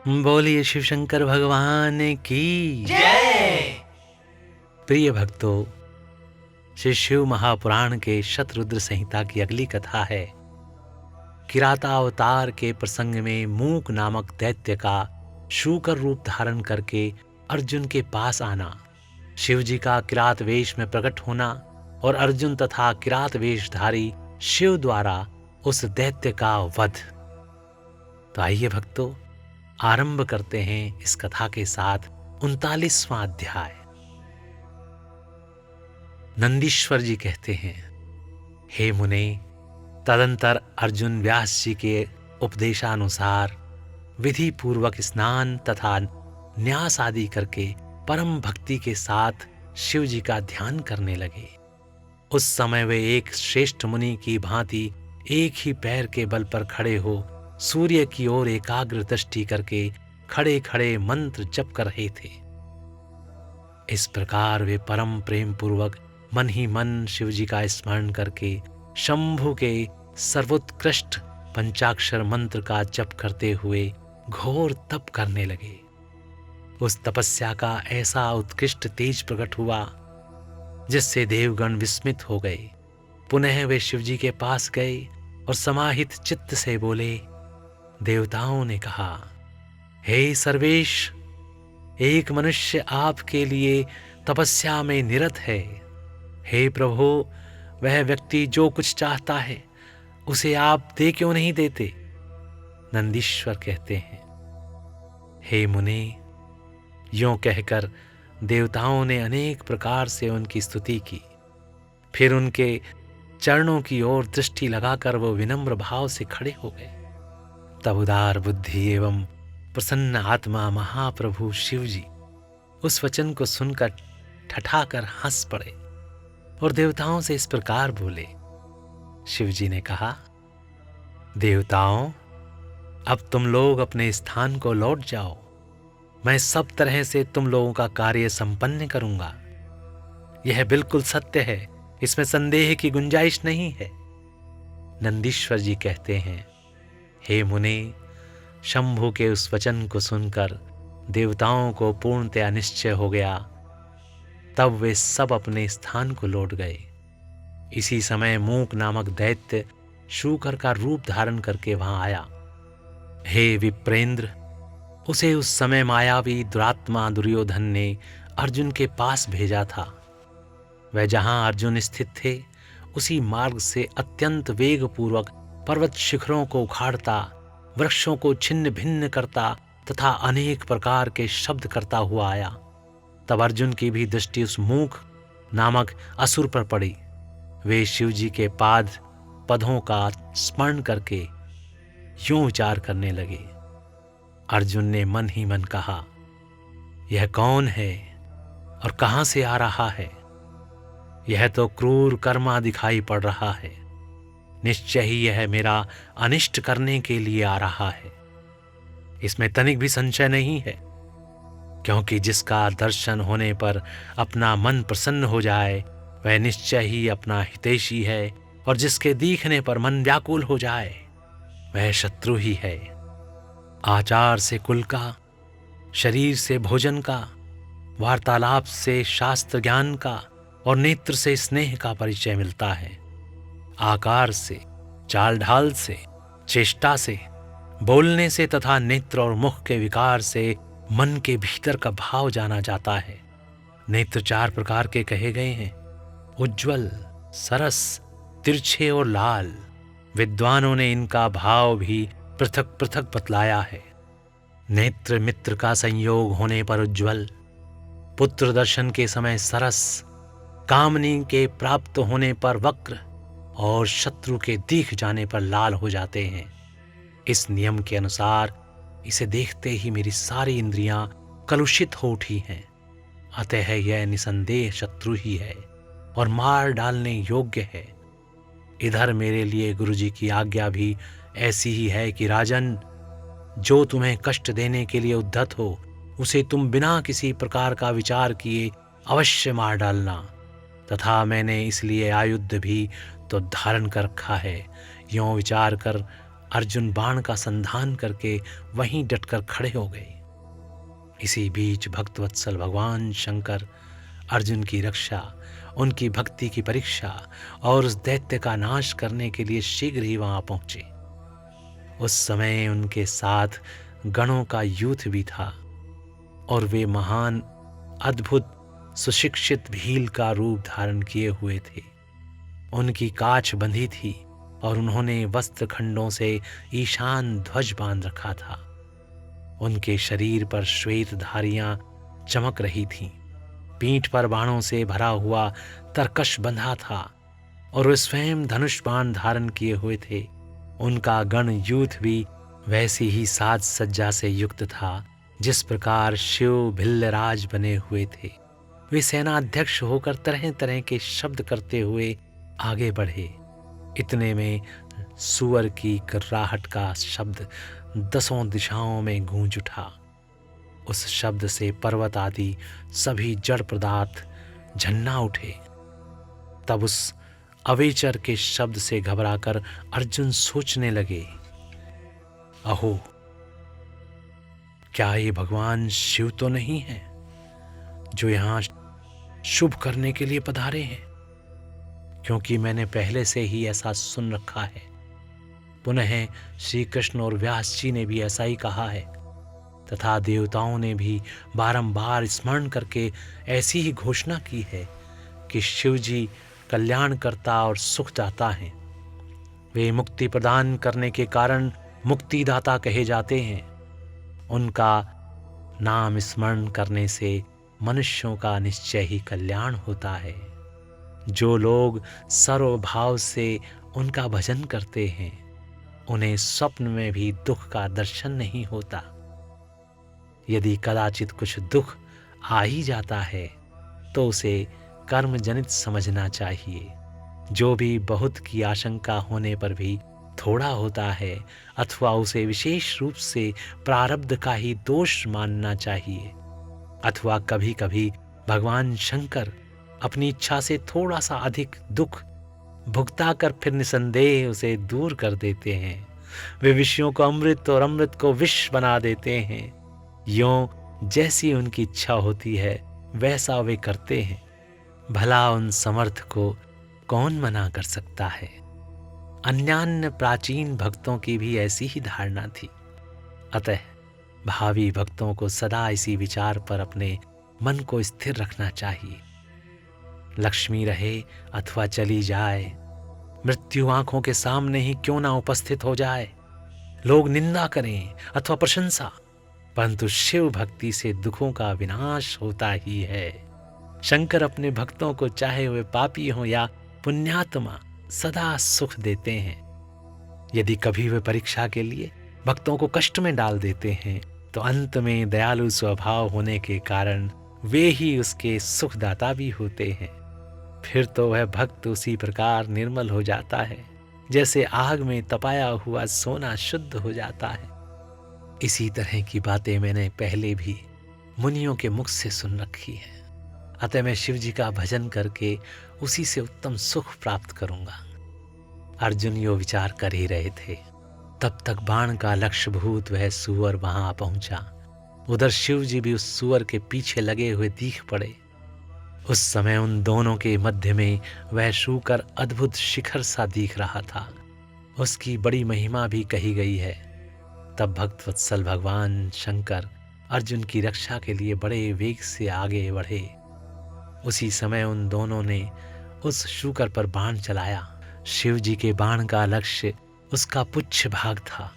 बोलिए शिव शंकर भगवान की जय। प्रिय भक्तों, श्री शिव महापुराण के शतरुद्र संहिता की अगली कथा है किरातावतार के प्रसंग में मूक नामक दैत्य का शूकर रूप धारण करके अर्जुन के पास आना, शिव जी का किरात वेश में प्रकट होना और अर्जुन तथा किरात वेशधारी शिव द्वारा उस दैत्य का वध। तो आइए भक्तों, आरंभ करते हैं इस कथा के साथ 39वां अध्याय। नंदीश्वर जी कहते हैं, हे मुने, तदंतर अर्जुन व्यास जी के उपदेशानुसार विधि पूर्वक स्नान तथा न्यास आदि करके परम भक्ति के साथ शिव जी का ध्यान करने लगे। उस समय वे एक श्रेष्ठ मुनि की भांति एक ही पैर के बल पर खड़े हो सूर्य की ओर एकाग्र दृष्टि करके खड़े खड़े मंत्र जप कर रहे थे। इस प्रकार वे परम प्रेम पूर्वक मन ही मन शिव जी का स्मरण करके शंभु के सर्वोत्कृष्ट पंचाक्षर मंत्र का जप करते हुए घोर तप करने लगे। उस तपस्या का ऐसा उत्कृष्ट तेज प्रकट हुआ जिससे देवगण विस्मित हो गए। पुनः वे शिव जी के पास गए और समाहित चित्त से बोले। देवताओं ने कहा, हे सर्वेश, एक मनुष्य आपके लिए तपस्या में निरत है। हे प्रभु, वह व्यक्ति जो कुछ चाहता है उसे आप दे क्यों नहीं देते? नंदीश्वर कहते हैं, हे मुने, यों कहकर देवताओं ने अनेक प्रकार से उनकी स्तुति की। फिर उनके चरणों की ओर दृष्टि लगाकर वो विनम्र भाव से खड़े हो गए। तब उदार बुद्धि एवं प्रसन्न आत्मा महाप्रभु शिव जी उस वचन को सुनकर ठठाकर हंस पड़े और देवताओं से इस प्रकार बोले। शिव जी ने कहा, देवताओं, अब तुम लोग अपने स्थान को लौट जाओ। मैं सब तरह से तुम लोगों का कार्य संपन्न करूंगा। यह बिल्कुल सत्य है, इसमें संदेह की गुंजाइश नहीं है। नंदीश्वर जी कहते हैं, हे मुने, शंभु के उस वचन को सुनकर देवताओं को पूर्णतया निश्चय हो गया। तब वे सब अपने स्थान को लौट गए। इसी समय मूक नामक दैत्य शूकर का रूप धारण करके वहां आया। हे विप्रेंद्र, उसे उस समय मायावी दुरात्मा दुर्योधन ने अर्जुन के पास भेजा था। वह जहां अर्जुन स्थित थे उसी मार्ग से अत्यंत वेगपूर्वक पर्वत शिखरों को उखाड़ता, वृक्षों को छिन्न भिन्न करता तथा अनेक प्रकार के शब्द करता हुआ आया। तब अर्जुन की भी दृष्टि उस मूक नामक असुर पर पड़ी। वे शिव जी के पदों का स्मरण करके यूं विचार करने लगे। अर्जुन ने मन ही मन कहा, यह कौन है और कहां से आ रहा है? यह तो क्रूर कर्मा दिखाई पड़ रहा है। निश्चय ही यह मेरा अनिष्ट करने के लिए आ रहा है। इसमें तनिक भी संशय नहीं है, क्योंकि जिसका दर्शन होने पर अपना मन प्रसन्न हो जाए वह निश्चय ही अपना हितैषी है, और जिसके दिखने पर मन व्याकुल हो जाए वह शत्रु ही है। आचार से कुल का, शरीर से भोजन का, वार्तालाप से शास्त्र ज्ञान का और नेत्र से स्नेह का परिचय मिलता है। आकार से, चाल ढाल से, चेष्टा से, बोलने से तथा नेत्र और मुख के विकार से मन के भीतर का भाव जाना जाता है। नेत्र 4 प्रकार के कहे गए हैं, उज्ज्वल, सरस, तिरछे और लाल। विद्वानों ने इनका भाव भी पृथक पृथक बतलाया है। नेत्र मित्र का संयोग होने पर उज्ज्वल, पुत्र दर्शन के समय सरस, कामनी के प्राप्त होने पर वक्र और शत्रु के दिख जाने पर लाल हो जाते हैं। इस नियम के अनुसार इसे देखते ही मेरी सारी इंद्रियां कलुषित हो उठी हैं। अतः यह निसंदेह शत्रु ही है और मार डालने योग्य है। इधर मेरे लिए गुरुजी की आज्ञा भी ऐसी ही है कि राजन, जो तुम्हें कष्ट देने के लिए उद्धत हो उसे तुम बिना किसी प्रकार का विचार किए अवश्य मार डालना। तथा मैंने इसलिए आयुध भी तो धारण कर रखा है। यों विचार कर अर्जुन बाण का संधान करके वहीं डटकर खड़े हो गए। इसी बीच भक्तवत्सल भगवान शंकर अर्जुन की रक्षा, उनकी भक्ति की परीक्षा और उस दैत्य का नाश करने के लिए शीघ्र ही वहां पहुंचे। उस समय उनके साथ गणों का यूथ भी था और वे महान, अद्भुत, सुशिक्षित भील का रूप धारण किए हुए थे। उनकी काछ बंधी थी और उन्होंने वस्त्र खंडों से ईशान ध्वज बांध रखा था। उनके शरीर पर श्वेत धारियां चमक रही थीं। पीठ पर बाणों से भरा हुआ तरकश बंधा था और वे स्वयं धनुष बाण धारण किए हुए थे। उनका गण यूथ भी वैसी ही साज सज्जा से युक्त था जिस प्रकार शिव भिल्लराज बने हुए थे। वे सेनाध्यक्ष होकर तरह तरह के शब्द करते हुए आगे बढ़े। इतने में सुअर की कर्राहट का शब्द 10 दिशाओं में गूंज उठा। उस शब्द से पर्वत आदि सभी जड़ पदार्थ झन्ना उठे। तब उस अवेचर के शब्द से घबराकर अर्जुन सोचने लगे, अहो, क्या ये भगवान शिव तो नहीं है जो यहाँ शुभ करने के लिए पधारे हैं? क्योंकि मैंने पहले से ही ऐसा सुन रखा है। पुनः श्री कृष्ण और व्यास जी ने भी ऐसा ही कहा है तथा देवताओं ने भी बारंबार स्मरण करके ऐसी ही घोषणा की है कि शिव जी कल्याणकर्ता और सुखदाता हैं। वे मुक्ति प्रदान करने के कारण मुक्तिदाता कहे जाते हैं। उनका नाम स्मरण करने से मनुष्यों का निश्चय ही कल्याण होता है। जो लोग सर्वभाव से उनका भजन करते हैं उन्हें स्वप्न में भी दुख का दर्शन नहीं होता। यदि कदाचित कुछ दुख आ ही जाता है तो उसे कर्म जनित समझना चाहिए। जो भी बहुत की आशंका होने पर भी थोड़ा होता है अथवा उसे विशेष रूप से प्रारब्ध का ही दोष मानना चाहिए। अथवा कभी कभी भगवान शंकर अपनी इच्छा से थोड़ा सा अधिक दुख भुगता कर फिर निसंदेह उसे दूर कर देते हैं। वे विषयों को अमृत और अमृत को विष बना देते हैं। यों जैसी उनकी इच्छा होती है वैसा वे करते हैं। भला उन समर्थ को कौन मना कर सकता है? अन्यान्य प्राचीन भक्तों की भी ऐसी ही धारणा थी। अतः भावी भक्तों को सदा इसी विचार पर अपने मन को स्थिर रखना चाहिए। लक्ष्मी रहे अथवा चली जाए, मृत्यु आंखों के सामने ही क्यों ना उपस्थित हो जाए, लोग निंदा करें अथवा प्रशंसा, परंतु शिव भक्ति से दुखों का विनाश होता ही है। शंकर अपने भक्तों को चाहे वे पापी हों या पुण्यात्मा सदा सुख देते हैं। यदि कभी वे परीक्षा के लिए भक्तों को कष्ट में डाल देते हैं तो अंत में दयालु स्वभाव होने के कारण वे ही उसके सुखदाता भी होते हैं। फिर तो वह भक्त उसी प्रकार निर्मल हो जाता है जैसे आग में तपाया हुआ सोना शुद्ध हो जाता है। इसी तरह की बातें मैंने पहले भी मुनियों के मुख से सुन रखी है। अतः मैं शिव जी का भजन करके उसी से उत्तम सुख प्राप्त करूंगा। अर्जुन यो विचार कर ही रहे थे, तब तक बाण का लक्ष्यभूत वह सुअर वहां पहुंचा। उधर शिव जी भी उस सुअर के पीछे लगे हुए दिख पड़े। उस समय उन दोनों के मध्य में वह शूकर अद्भुत शिखर सा दिख रहा था। उसकी बड़ी महिमा भी कही गई है। तब भक्तवत्सल भगवान शंकर अर्जुन की रक्षा के लिए बड़े वेग से आगे बढ़े। उसी समय उन दोनों ने उस शूकर पर बाण चलाया। शिव जी के बाण का लक्ष्य उसका पुच्छ भाग था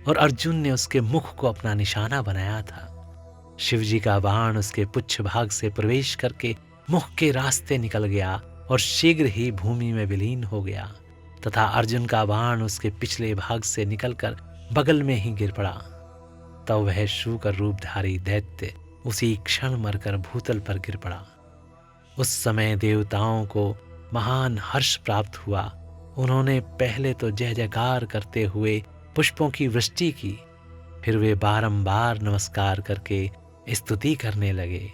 और अर्जुन ने उसके मुख को अपना निशाना बनाया था। शिव जी का बाण उसके पुच्छ भाग से प्रवेश करके मुख के रास्ते निकल गया और शीघ्र ही भूमि में विलीन हो गया तथा अर्जुन का बाण उसके पिछले भाग से निकलकर बगल में ही गिर पड़ा। तब वह शूकर रूपधारी दैत्य उसी क्षण मरकर भूतल पर गिर पड़ा। उस समय देवताओं को महान हर्ष प्राप्त हुआ। उन्होंने पहले तो जय जयकार करते हुए पुष्पों की वृष्टि की, फिर वे बारंबार नमस्कार करके स्तुति करने लगे।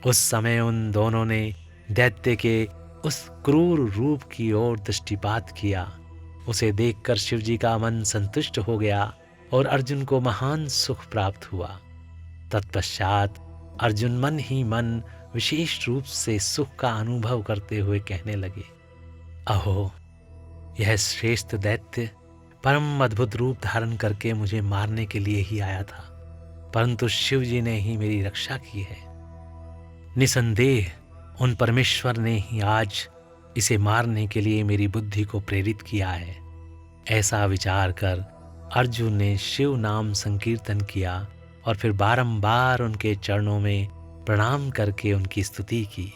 उस समय उन दोनों ने दैत्य के उस क्रूर रूप की ओर दृष्टिपात किया उसे देखकर शिव जी का मन संतुष्ट हो गया और अर्जुन को महान सुख प्राप्त हुआ। तत्पश्चात अर्जुन मन ही मन विशेष रूप से सुख का अनुभव करते हुए कहने लगे, अहो, यह श्रेष्ठ दैत्य परम अद्भुत रूप धारण करके मुझे मारने के लिए ही आया था, परंतु शिव जी ने ही मेरी रक्षा की है। निसंदेह उन परमेश्वर ने ही आज इसे मारने के लिए मेरी बुद्धि को प्रेरित किया है। ऐसा विचार कर अर्जुन ने शिव नाम संकीर्तन किया और फिर बारंबार उनके चरणों में प्रणाम करके उनकी स्तुति की।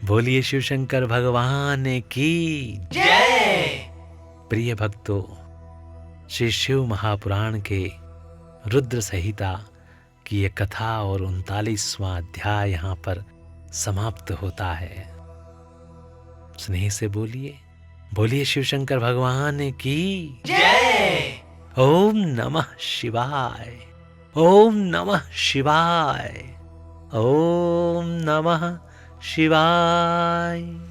बोलिए शिव शंकर भगवान की जय। प्रिय भक्तों, श्री शिव महापुराण के रुद्र संहिता की ये कथा और 39वां अध्याय यहाँ पर समाप्त होता है। स्नेह से बोलिए, बोलिए शिव शंकर भगवान की जय। ओम नमः शिवाय, ओम नमः शिवाय, ओम नमः शिवाय।